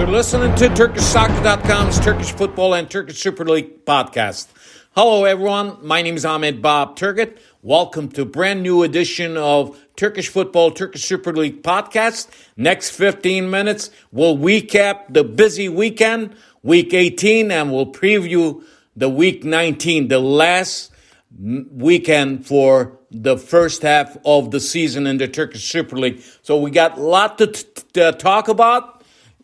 You're listening to TurkishSoccer.com's Turkish Football and Turkish Super Lig podcast. Hello, everyone. My name is Ahmet Bob Turgut. Welcome to a brand new edition of Turkish Football, Turkish Super Lig podcast. Next 15 minutes, we'll recap the busy weekend, week 18, and we'll preview the week 19, the last weekend for the first half of the season in the Turkish Super League. So we got a lot to talk about.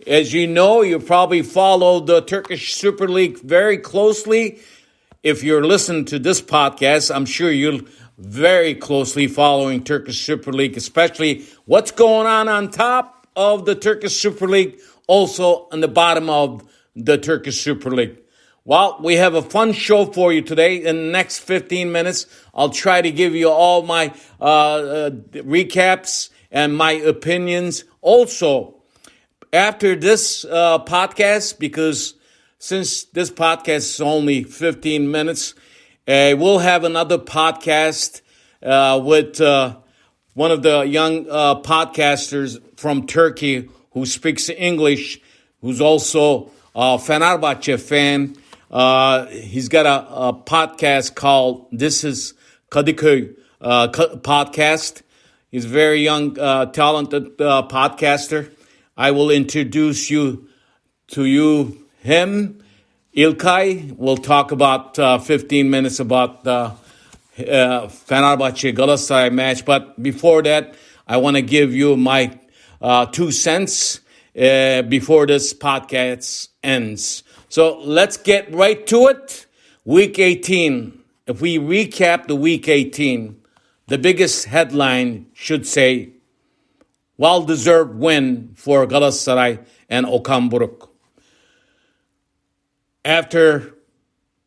As you know, you probably follow the Turkish Super League very closely. If you're listening to this podcast, I'm sure you're very closely following Turkish Super League, especially what's going on top of the Turkish Super League, also on the bottom of the Turkish Super League. Well, we have a fun show for you today. In the next 15 minutes, I'll try to give you all my recaps and my opinions. Also, after this podcast, because since this podcast is only 15 minutes, we'll have another podcast with one of the young podcasters from Turkey who speaks English, who's also a Fenerbahce fan. He's got a podcast called This is Kadıköy podcast. He's a very young, talented podcaster. I will introduce you to him. İlkay will talk about 15 minutes about the Fenerbahce Galatasaray match. But before that, I want to give you my 2 cents before this podcast ends. So let's get right to it. Week 18. If we recap the week 18, the biggest headline should say, well-deserved win for Galatasaray and Okan Buruk. After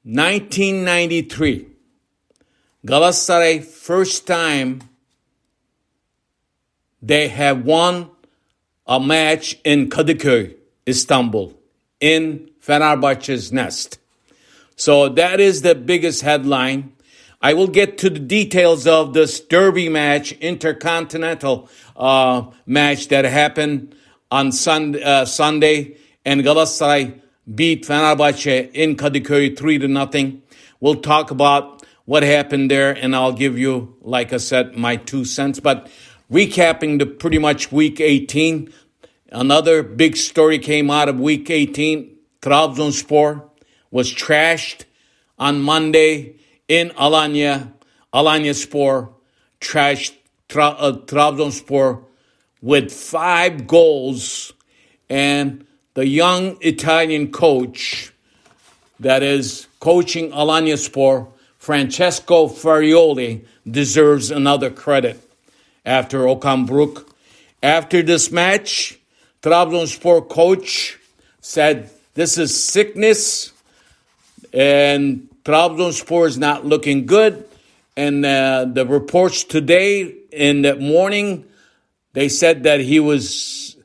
1993, Galatasaray first time they have won a match in Kadıköy, Istanbul, in Fenerbahçe's nest. So that is the biggest headline. I will get to the details of this derby match, intercontinental match that happened on Sunday, and Galatasaray beat Fenerbahce in Kadıköy 3-0. We'll talk about what happened there, and I'll give you, like I said, my 2 cents. But recapping the pretty much week 18, another big story came out of week 18. Trabzonspor was trashed on Monday in Alanya. Alanyaspor trashed Trabzonspor with 5 goals. And the young Italian coach that is coaching Alanyaspor, Francesco Farioli, deserves another credit after Okan Buruk. After this match, Trabzonspor coach said, this is sickness, and Trabzonspor is not looking good. And the reports today in the morning, they said that he was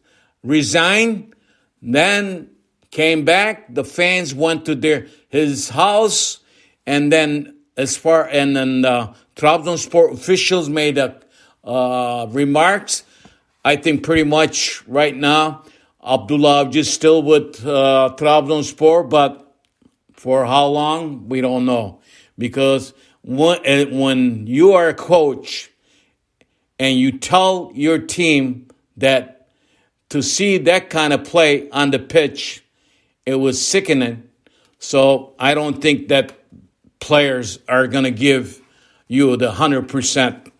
resigned, then came back. The fans went to his house, and then Trabzonspor officials made remarks. I think pretty much right now, Abdullah Avcı is still with Trabzonspor, but for how long, we don't know. Because when you are a coach and you tell your team that to see that kind of play on the pitch, it was sickening. So I don't think that players are going to give you the 100%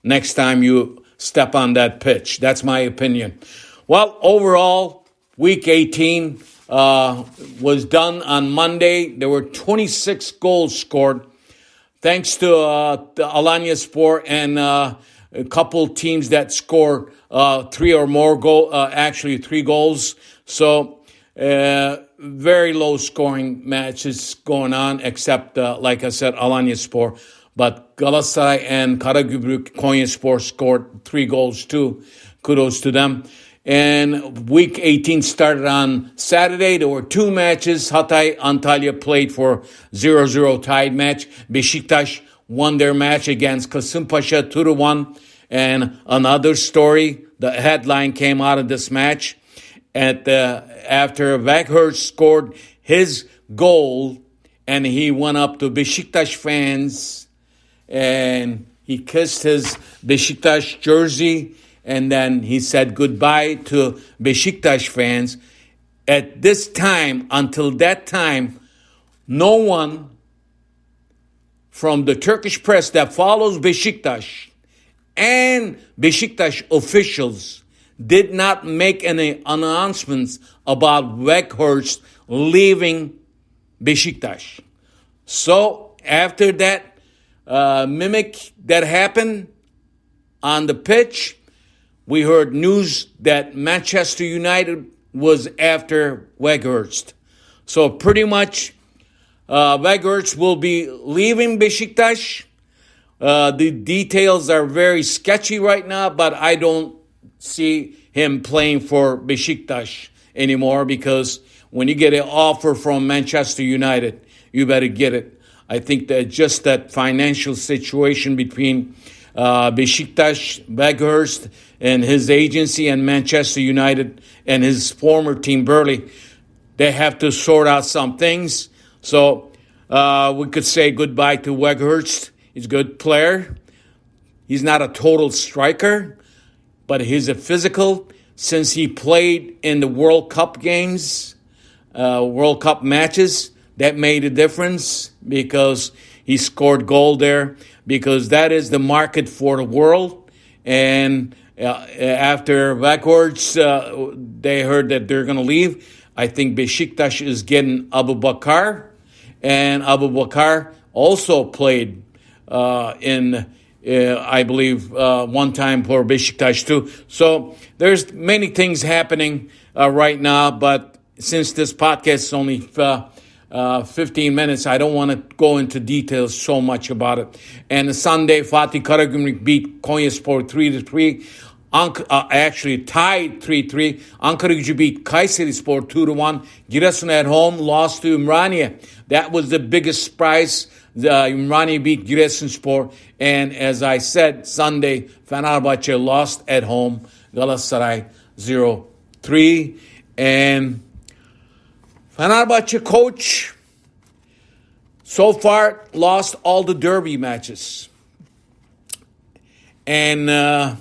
next time you step on that pitch. That's my opinion. Well, overall, week 18 was done on Monday. There were 26 goals scored, thanks to the Alanyaspor and a couple teams that scored 3 or more actually 3 goals. So very low scoring matches going on, except like I said, Alanyaspor. But Galatasaray and Karagümrük Konyaspor scored 3 goals too. Kudos to them. And week 18 started on Saturday. There were 2 matches. Hatay Antalya played for 0-0 tied match. Beşiktaş won their match against Kasımpaşa 2-1. And another story, the headline came out of this match. after Weghorst scored his goal, and he went up to Beşiktaş fans and he kissed his Beşiktaş jersey, and then he said goodbye to Beşiktaş fans. At this time, until that time, no one from the Turkish press that follows Beşiktaş and Beşiktaş officials did not make any announcements about Weghorst leaving Beşiktaş. So after that mimic that happened on the pitch, we heard news that Manchester United was after Weghorst. So pretty much Weghorst will be leaving Beşiktaş. The details are very sketchy right now, but I don't see him playing for Beşiktaş anymore, because when you get an offer from Manchester United, you better get it. I think that just that financial situation between Beşiktaş, Weghorst, and his agency, and Manchester United and his former team, Burley, they have to sort out some things. So we could say goodbye to Weghorst. He's a good player. He's not a total striker, but he's a physical. Since he played in the World Cup games, World Cup matches, that made a difference, because he scored goal there, because that is the market for the world. And after Weghorst, they heard that they're going to leave. I think Beşiktaş is getting Abu Bakar, and Abu Bakar also played I believe, one time for Beşiktaş too. So there's many things happening right now, but since this podcast is only 15 minutes, I don't want to go into details so much about it. And Sunday, Fatih Karagümrük beat Konyaspor 3-3. Actually tied 3-3. Ankara Gücü beat Kayserispor 2-1. Giresun at home lost to Ümraniye. That was the biggest surprise. Ümraniye beat Giresunspor. And as I said, Sunday, Fenerbahce lost at home. Galatasaray 0-3. And Fenerbahce coach so far lost all the derby matches. And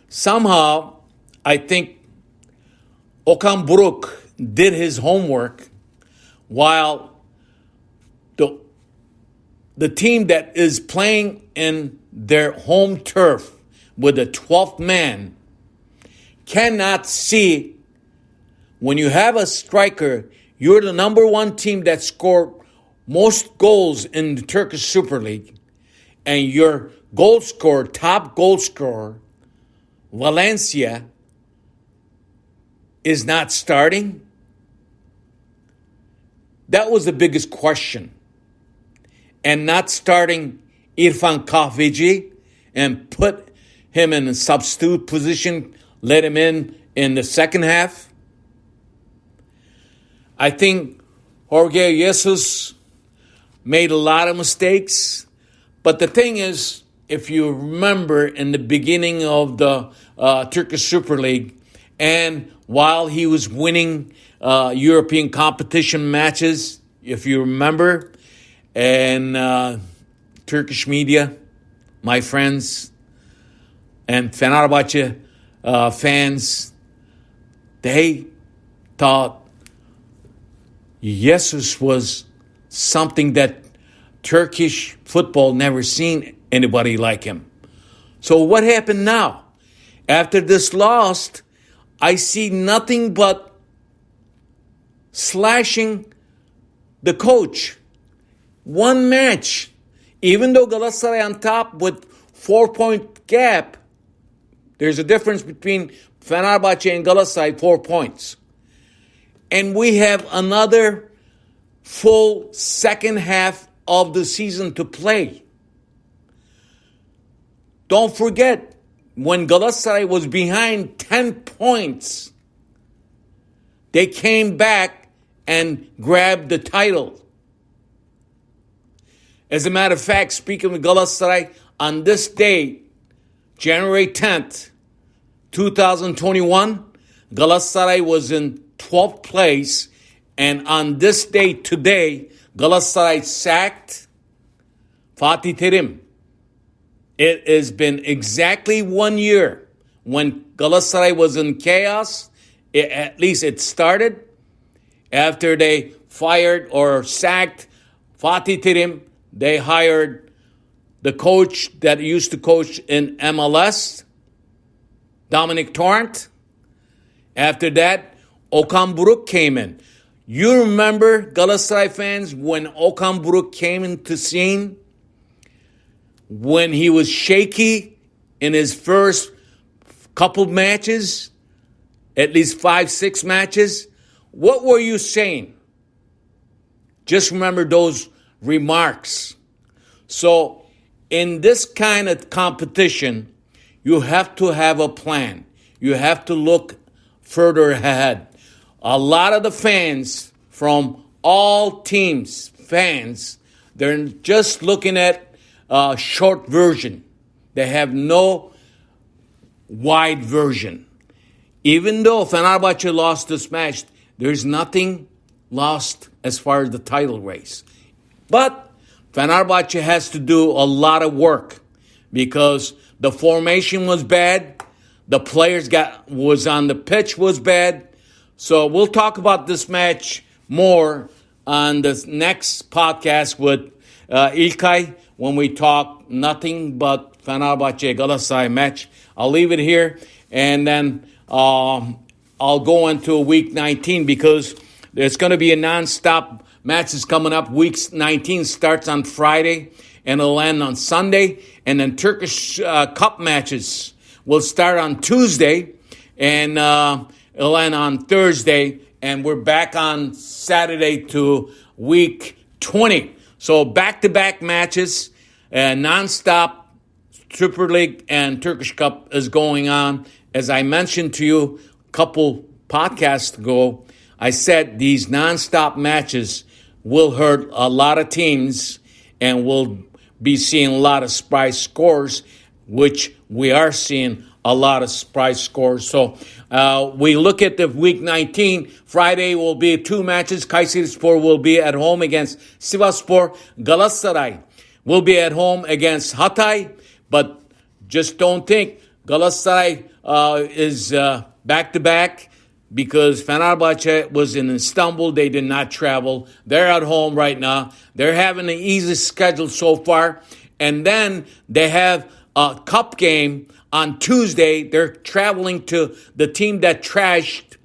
somehow, I think Okan Buruk did his homework, while the team that is playing in their home turf with the 12th man cannot see, when you have a striker, you're the number one team that scored most goals in the Turkish Super Lig, and your goal scorer, top goal scorer, Valencia, is not starting. That was the biggest question. And not starting Irfan Kahveci and put him in a substitute position, let him in the second half. I think Jorge Jesus made a lot of mistakes. But the thing is, if you remember in the beginning of the Turkish Super Lig, and while he was winning European competition matches, if you remember, and Turkish media, my friends, and Fenerbahce fans, they thought Jesus was something that Turkish football never seen anybody like him. So what happened now? After this loss, I see nothing but slashing the coach. One match. Even though Galatasaray on top with 4-point gap, there's a difference between Fenerbahce and Galatasaray, 4 points. And we have another full second half of the season to play. Don't forget, when Galatasaray was behind 10 points, they came back and grabbed the title. As a matter of fact, speaking of Galatasaray, on this day, January 10th, 2021, Galatasaray was in 12th place, and on this day today, Galatasaray sacked Fatih Terim. It has been exactly 1 year when Galatasaray was in chaos. At least it started after they fired or sacked Fatih Terim. They hired the coach that used to coach in MLS, Dominic Torrent. After that, Okan Buruk came in. You remember, Galatasaray fans, when Okan Buruk came into scene? When he was shaky in his first couple matches, at least 5-6 matches, what were you saying? Just remember those remarks. So in this kind of competition, you have to have a plan. You have to look further ahead. A lot of the fans from all teams, they're just looking at a short version. They have no wide version. Even though Fenerbahce lost this match, there's nothing lost as far as the title race. But Fenerbahce has to do a lot of work because the formation was bad. The players was on the pitch was bad. So we'll talk about this match more on the next podcast with İlkay when we talk nothing but Fenerbahce Galatasaray match. I'll leave it here, and then I'll go into week 19 because there's going to be a non-stop matches coming up. Week 19 starts on Friday and it'll end on Sunday. And then Turkish Cup matches will start on Tuesday and it'll end on Thursday. And we're back on Saturday to week 20. So back-to-back matches, non-stop. Super Lig and Turkish Cup is going on. As I mentioned to you a couple podcasts ago, I said these non-stop matches will hurt a lot of teams and we'll be seeing a lot of surprise scores, which we are seeing a lot of surprise scores. So we look at the week 19. Friday will be 2 matches. Kayserispor will be at home against Sivasspor. Galatasaray will be at home against Hatay. But just don't think Galatasaray is back-to-back because Fenerbahce was in Istanbul. They did not travel. They're at home right now. They're having an easy schedule so far. And then they have a cup game on Tuesday. They're traveling to the team that trashed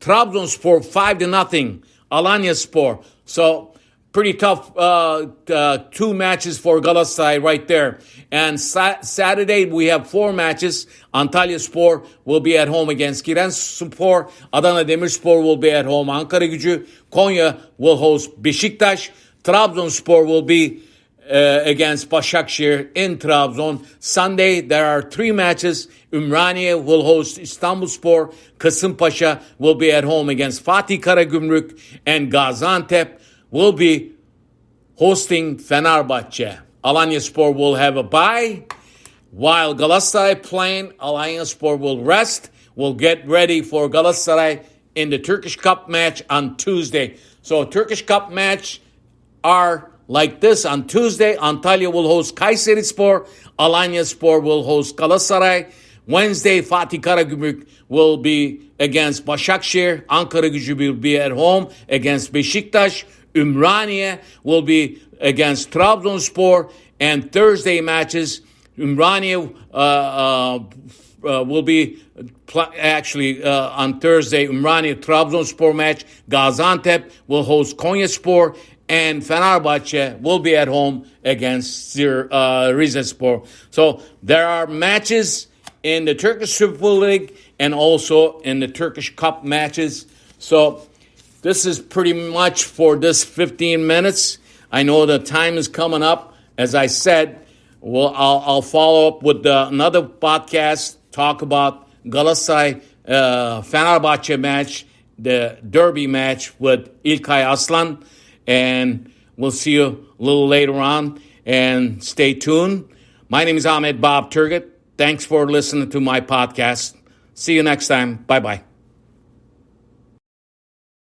Trabzonspor 5-0, Alanyaspor. So pretty tough 2 matches for Galatasaray right there. And Saturday we have 4 matches. Antalyaspor will be at home against Giresunspor. Adana Demirspor will be at home. Ankaragücü. Konya will host Beşiktaş. Trabzonspor will be against Başakşehir in Trabzon. Sunday there are 3 matches. Ümraniye will host İstanbulspor. Kasımpaşa will be at home against Fatih Karagümrük. And Gaziantep will be hosting Fenerbahce. Alanyaspor will have a bye. While Galatasaray playing, Alanyaspor will rest. We'll get ready for Galatasaray in the Turkish Cup match on Tuesday. So Turkish Cup match are like this. On Tuesday, Antalya will host Kayserispor. Alanyaspor will host Galatasaray. Wednesday, Fatih Karagümrük will be against Başakşehir. Ankaragücü will be at home against Beşiktaş. Ümraniye will be against Trabzonspor. And Thursday matches, Ümraniye will be on Thursday, Ümraniye Trabzonspor match. Gaziantep will host Konyaspor. And Fenerbahce will be at home against Rizespor. So there are matches in the Turkish Super Lig and also in the Turkish Cup matches. So this is pretty much for this 15 minutes. I know the time is coming up. As I said, I'll follow up with another podcast, talk about Galatasaray Fenerbahce match, the derby match with İlkay Aslan. And we'll see you a little later on. And stay tuned. My name is Ahmet Bob Turgut. Thanks for listening to my podcast. See you next time. Bye bye.